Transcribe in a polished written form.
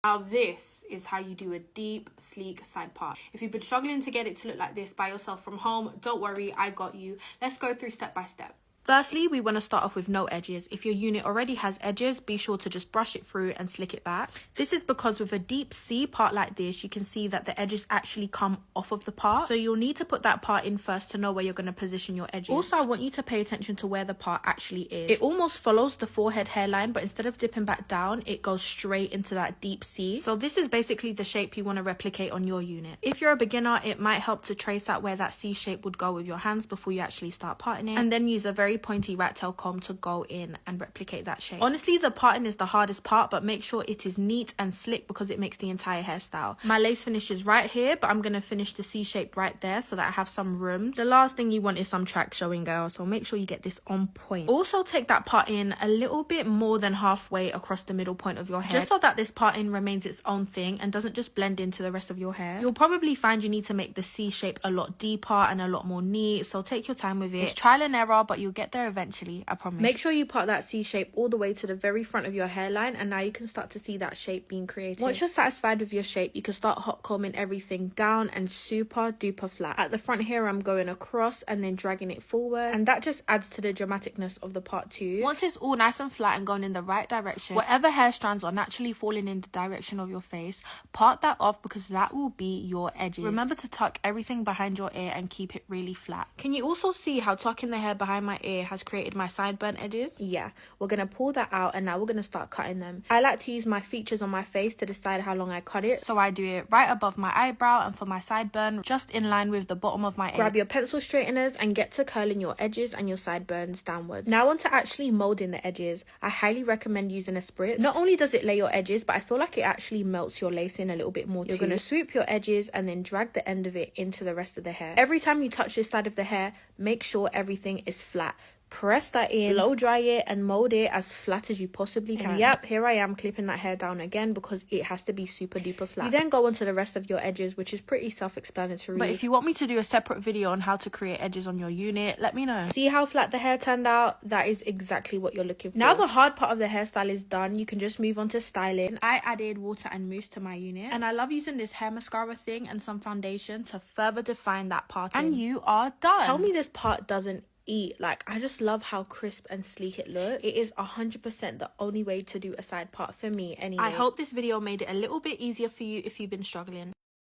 Now this is how you do a deep, sleek side part. If you've been struggling to get it to look like this by yourself from home, don't worry, I got you. Let's go through step by step. Firstly, we want to start off with no edges. If your unit already has edges, be sure to just brush it through and slick it back. This is because with a deep C part like this, you can see that the edges actually come off of the part. So you'll need to put that part in first to know where you're going to position your edges. Also, I want you to pay attention to where the part actually is. It almost follows the forehead hairline, but instead of dipping back down, it goes straight into that deep C. So this is basically the shape you want to replicate on your unit. If you're a beginner, it might help to trace out where that C shape would go with your hands before you actually start parting it. And then use a very pointy rat tail comb to go in and replicate that shape. Honestly, the parting is the hardest part, but make sure it is neat and slick because it makes the entire hairstyle. My lace finish is right here, but I'm going to finish the C shape right there so that I have some room. The last thing you want is some track showing, girl, so make sure you get this on point. Also take that part in a little bit more than halfway across the middle point of your head, just so that this parting remains its own thing and doesn't just blend into the rest of your hair. You'll probably find you need to make the C shape a lot deeper and a lot more neat, so take your time with it. It's trial and error, but you'll get there eventually, I promise. Make sure you part that C shape all the way to the very front of your hairline, and now you can start to see that shape being created. Once you're satisfied with your shape, you can start hot combing everything down and super duper flat. At the front here, I'm going across and then dragging it forward, and that just adds to the dramaticness of the part too. Once it's all nice and flat and going in the right direction, whatever hair strands are naturally falling in the direction of your face, part that off because that will be your edges. Remember to tuck everything behind your ear and keep it really flat. Can you also see how tucking the hair behind my ear has created my sideburn edges? Yeah, we're gonna pull that out and now we're gonna start cutting them. I like to use my features on my face to decide how long I cut it, so I do it right above my eyebrow, and for my sideburn, just in line with the bottom of my ear. Grab your pencil straighteners and get to curling your edges and your sideburns downwards. Now on to actually molding the edges. I highly recommend using a spritz. Not only does it lay your edges, but I feel like it actually melts your lace in a little bit more too. You're gonna swoop your edges and then drag the end of it into the rest of the hair. Every time you touch this side of the hair, make sure everything is flat. Press that in, blow dry it, and mold it as flat as you possibly can. And yep, here I am clipping that hair down again because it has to be super duper flat. You then go on to the rest of your edges, which is pretty self-explanatory. But if you want me to do a separate video on how to create edges on your unit, let me know. See how flat the hair turned out? That is exactly what you're looking for. Now the hard part of the hairstyle is done, you can just move on to styling. I added water and mousse to my unit, and I love using this hair mascara thing and some foundation to further define that part. And you are done. Tell me this part doesn't eat. Like, I just love how crisp and sleek it looks. It is 100% the only way to do a side part for me anyway. I hope this video made it a little bit easier for you if you've been struggling.